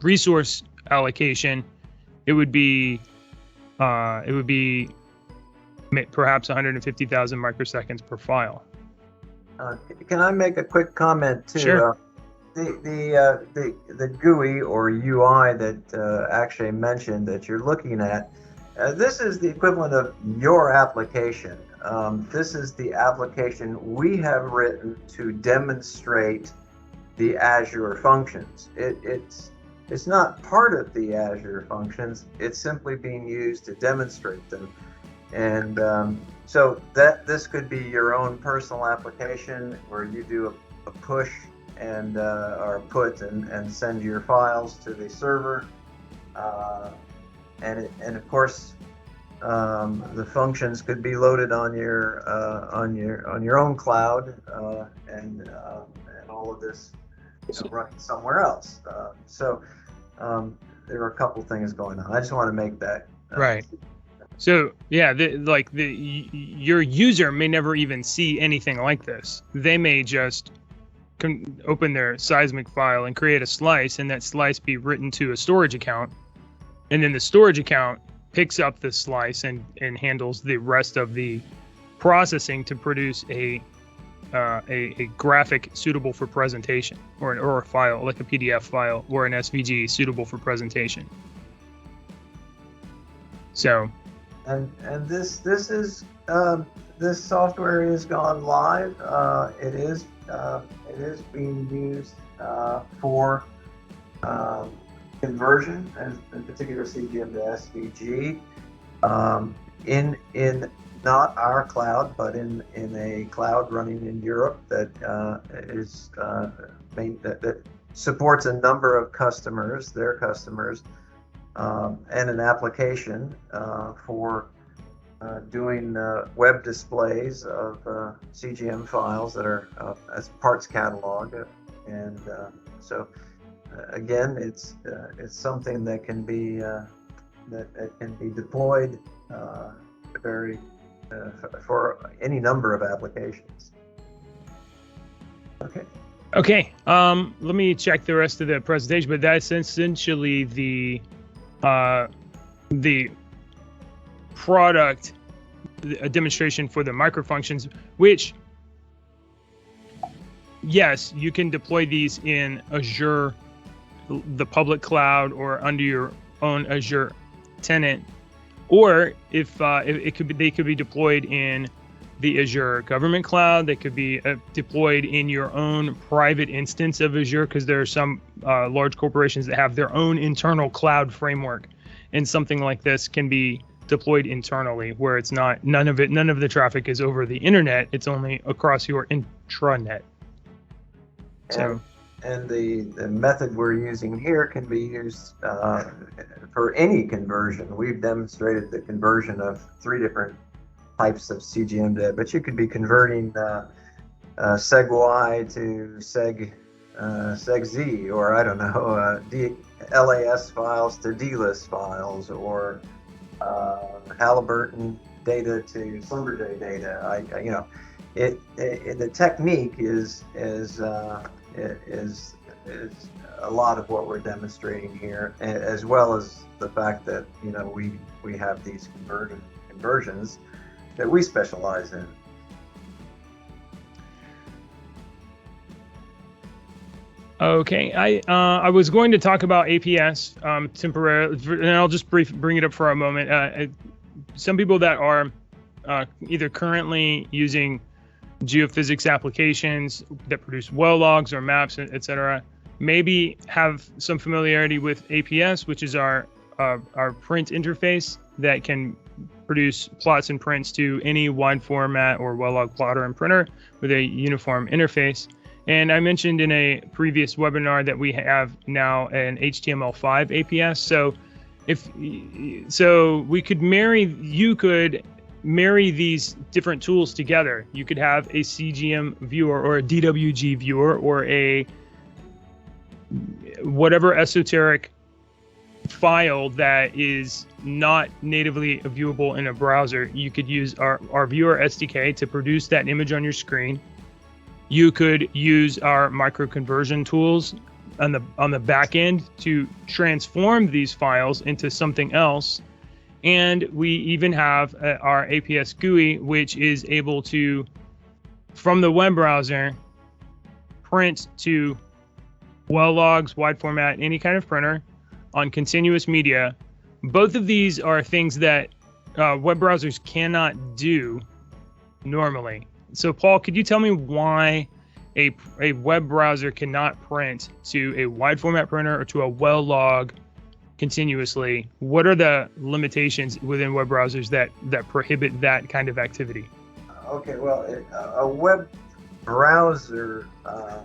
resource allocation, it would be perhaps 150,000 microseconds per file. Can I make a quick comment too? Sure. The GUI or UI that Akshay mentioned that you're looking at, this is the equivalent of your application. This is the application we have written to demonstrate the Azure functions. It's not part of the Azure functions. It's simply being used to demonstrate them. And so this could be your own personal application where you do a push and or put and send your files to the server. And of course, the functions could be loaded on your own cloud, and all of this running somewhere else. So there are a couple things going on. I just want to make that right. So yeah, your user may never even see anything like this. They may just open their seismic file and create a slice, and that slice be written to a storage account, and then the storage account picks up the slice and handles the rest of the processing to produce a graphic suitable for presentation, or a file like a PDF file or an SVG suitable for presentation. So, and this software is gone live. It is being used for conversion, and in particular CGM to SVG, in not our cloud, but in a cloud running in Europe that that supports a number of customers, their customers, and an application for doing web displays of CGM files that are as parts catalog, and so again, it's something that can be deployed for any number of applications. Okay. Let me check the rest of the presentation, but that's essentially the product, a demonstration for the MicroFunctions, which, yes, you can deploy these in Azure, the public cloud, or under your own Azure tenant. or if it could be, they could be deployed in the Azure government cloud. They could be deployed in your own private instance of Azure, because there are some large corporations that have their own internal cloud framework, and something like this can be deployed internally, where it's not none of the traffic is over the internet. It's only across your intranet. So. And the method we're using here can be used for any conversion. We've demonstrated the conversion of 3 different types of CGM data, but you could be converting seg-Y to seg-Z, or I don't know, LAS files to DLIS files, or Halliburton data to Slumberjay data. The technique is a lot of what we're demonstrating here, as well as the fact that we have these conversions that we specialize in. Okay, I was going to talk about APS temporarily, and I'll just bring it up for a moment. Some people that are either currently using geophysics applications that produce well logs or maps, etc., maybe have some familiarity with APS, which is our print interface that can produce plots and prints to any wide format or well log plotter and printer with a uniform interface. And I mentioned in a previous webinar that we have now an HTML5 APS. You could marry these different tools together. You could have a CGM viewer or a DWG viewer or a whatever esoteric file that is not natively viewable in a browser. You could use our Viewer SDK to produce that image on your screen. You could use our micro-conversion tools on the back end to transform these files into something else. And we even have our APS GUI, which is able to, from the web browser, print to well logs, wide format, any kind of printer on continuous media. Both of these are things that web browsers cannot do normally. So Paul, could you tell me why a web browser cannot print to a wide format printer or to a well log continuously? What are the limitations within web browsers that prohibit that kind of activity? Okay, well, a web browser, a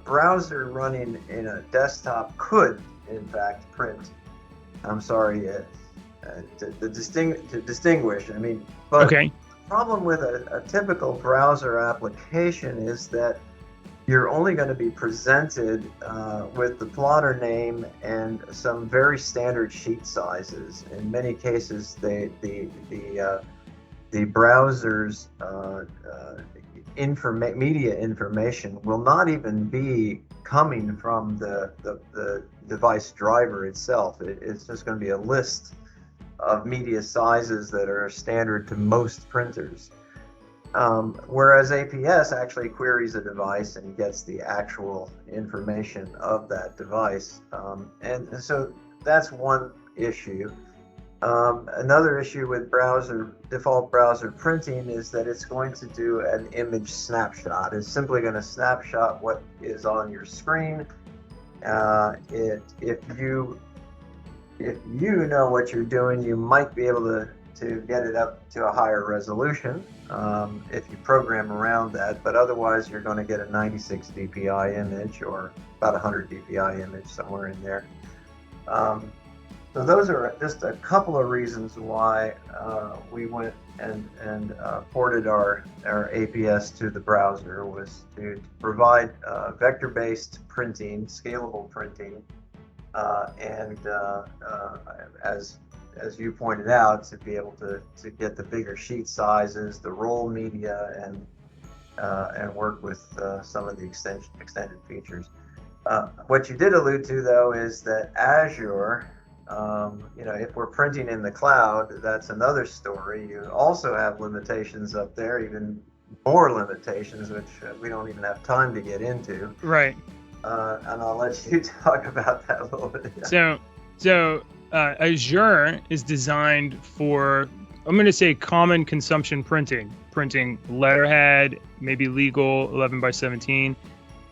browser running in a desktop could, in fact, print. I'm sorry, to distinguish. I mean, but okay. The problem with a typical browser application is that you're only going to be presented with the plotter name and some very standard sheet sizes. In many cases, the browser's media information will not even be coming from the device driver itself. It's just going to be a list of media sizes that are standard to most printers. Whereas APS actually queries a device and gets the actual information of that device. And so that's one issue. Another issue with default browser printing is that it's going to do an image snapshot. It's simply going to snapshot what is on your screen. If you know what you're doing, you might be able to get it up to a higher resolution if you program around that, but otherwise you're going to get a 96 dpi image or about 100 dpi image, somewhere in there. So those are just a couple of reasons why we went and ported our APS to the browser, was to provide vector-based printing, scalable printing, and as you pointed out, to be able to get the bigger sheet sizes, the roll media, and work with some of the extended features. What you did allude to, though, is that Azure, if we're printing in the cloud, that's another story. You also have limitations up there, even more limitations, which we don't even have time to get into. Right. And I'll let you talk about that a little bit. So Azure is designed for, I'm going to say, common consumption printing letterhead, maybe legal 11x17,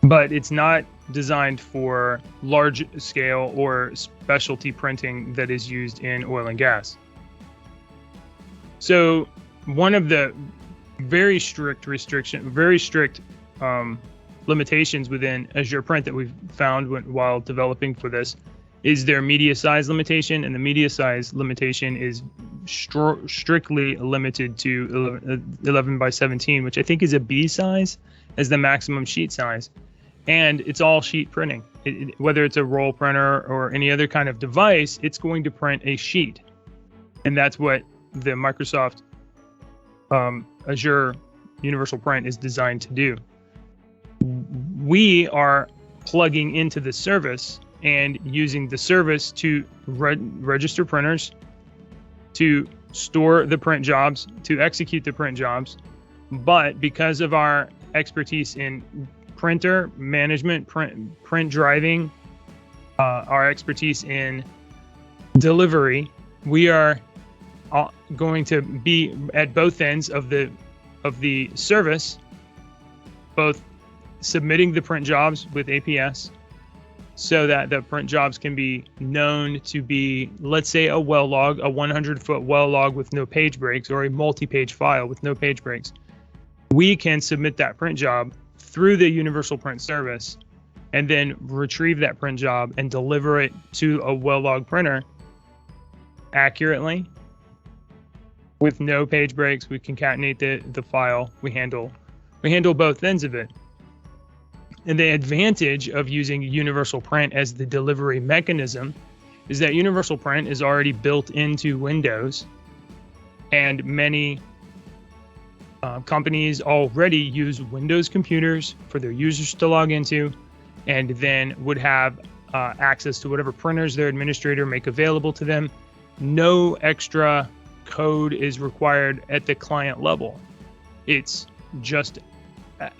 but it's not designed for large scale or specialty printing that is used in oil and gas. So one of the very strict limitations within Azure Print that we've found while developing for this is their media size limitation, and the media size limitation is strictly limited to 11x17, which I think is a B size as the maximum sheet size, and it's all sheet printing. Whether it's a roll printer or any other kind of device, it's going to print a sheet, and that's what the Microsoft Azure Universal Print is designed to do. We are plugging into the service and using the service to register printers, to store the print jobs, to execute the print jobs. But because of our expertise in printer management, print driving, our expertise in delivery, we are going to be at both ends of the service, both submitting the print jobs with APS so that the print jobs can be known to be, let's say, a well log, a 100-foot well log with no page breaks, or a multi-page file with no page breaks. We can submit that print job through the Universal Print service and then retrieve that print job and deliver it to a well log printer accurately with no page breaks. We concatenate the file. We handle both ends of it. And the advantage of using Universal Print as the delivery mechanism is that Universal Print is already built into Windows, and many companies already use Windows computers for their users to log into, and then would have access to whatever printers their administrator make available to them. No extra code is required at the client level. It's just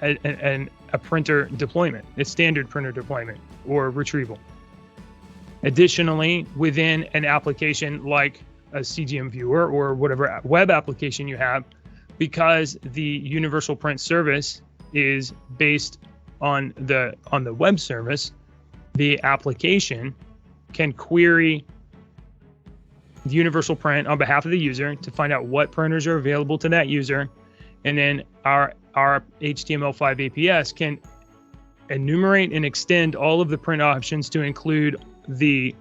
a printer deployment, a standard printer deployment or retrieval. Additionally, within an application like a CGM Viewer or whatever web application you have, because the Universal Print service is based on the web service, the application can query the Universal Print on behalf of the user to find out what printers are available to that user, and then our HTML5 APS can enumerate and extend all of the print options to include to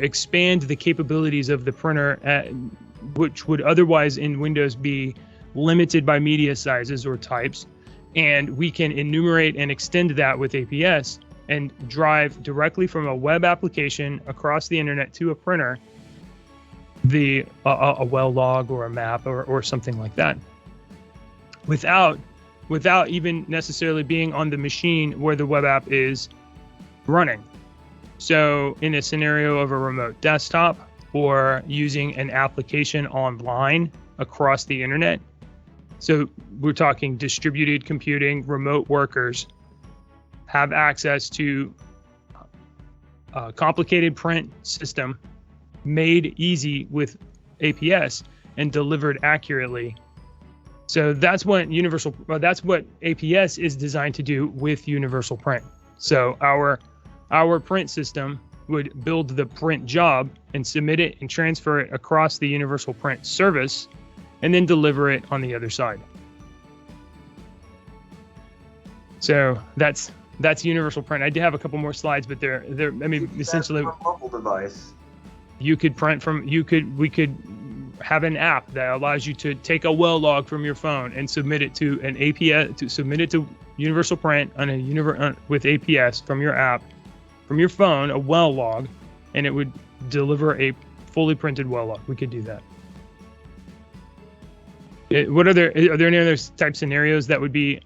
expand the capabilities of the printer, which would otherwise in Windows be limited by media sizes or types. And we can enumerate and extend that with APS and drive directly from a web application across the internet to a printer a well log or a map or something like that, without even necessarily being on the machine where the web app is running. So in a scenario of a remote desktop or using an application online across the internet, so we're talking distributed computing, remote workers have access to a complicated print system made easy with APS and delivered accurately. So that's what APS is designed to do with Universal Print. So our print system would build the print job and submit it and transfer it across the Universal Print service and then deliver it on the other side. So that's Universal Print. I do have a couple more slides, but they're I mean, essentially a mobile device. We could have an app that allows you to take a well log from your phone and submit it to an APS, to submit it to Universal Print on with APS from your app, from your phone, a well log, and it would deliver a fully printed well log. We could do that. Are there any other type scenarios that would be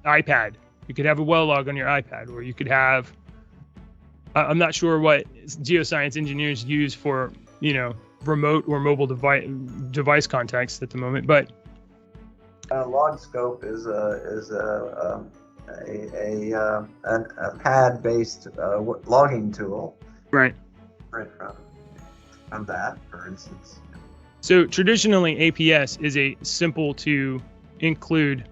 iPad? You could have a well log on your iPad, or you could have, I'm not sure what geoscience engineers use for, remote or mobile device context at the moment, but Log scope is a pad-based logging tool. Right. Right from that, for instance. So traditionally, APS is a simple to include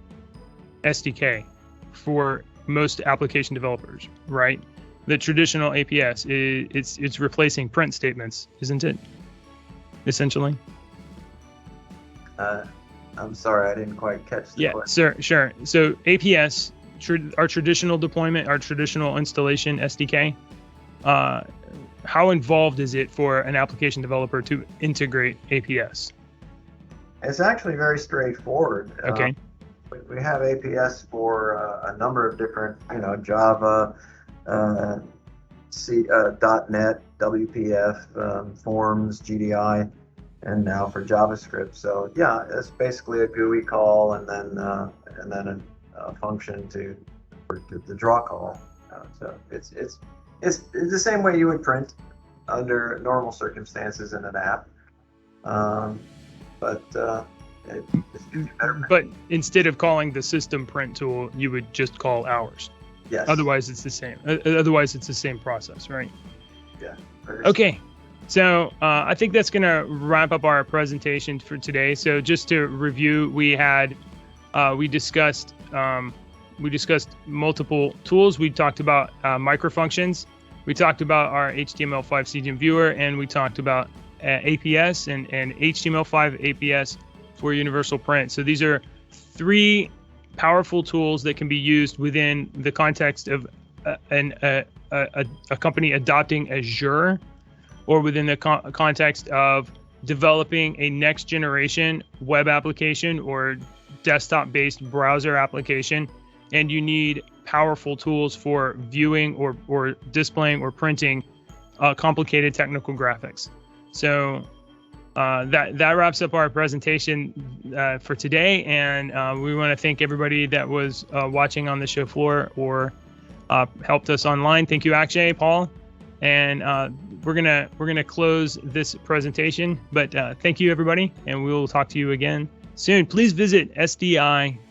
SDK for most application developers, right? The traditional APS it's replacing print statements, isn't it? Essentially. I'm sorry, I didn't quite catch the question. Sure. So APS, our traditional deployment, our traditional installation SDK, how involved is it for an application developer to integrate APS? It's actually very straightforward. Okay. We have APS for a number of different, Java, .NET, WPF, Forms, GDI, and now for JavaScript. So yeah, it's basically a GUI call and then a function to the draw call. So it's the same way you would print under normal circumstances in an app, but instead of calling the system print tool, you would just call ours. Yes. Otherwise, it's the same. Otherwise, it's the same process, right? Yeah. Okay. So I think that's going to wrap up our presentation for today. So just to review, we discussed multiple tools. We talked about MicroFunctions. We talked about our HTML5 CGM Viewer, and we talked about APS and HTML5 APS for universal print. So these are three powerful tools that can be used within the context of a company adopting Azure, or within the context of developing a next generation web application or desktop-based browser application, and you need powerful tools for viewing or displaying or printing complicated technical graphics. So that wraps up our presentation for today, and we want to thank everybody that was watching on the show floor or helped us online. Thank you, Akshay, Paul, and we're gonna close this presentation. But thank you, everybody, and we will talk to you again soon. Please visit SDICGM.com.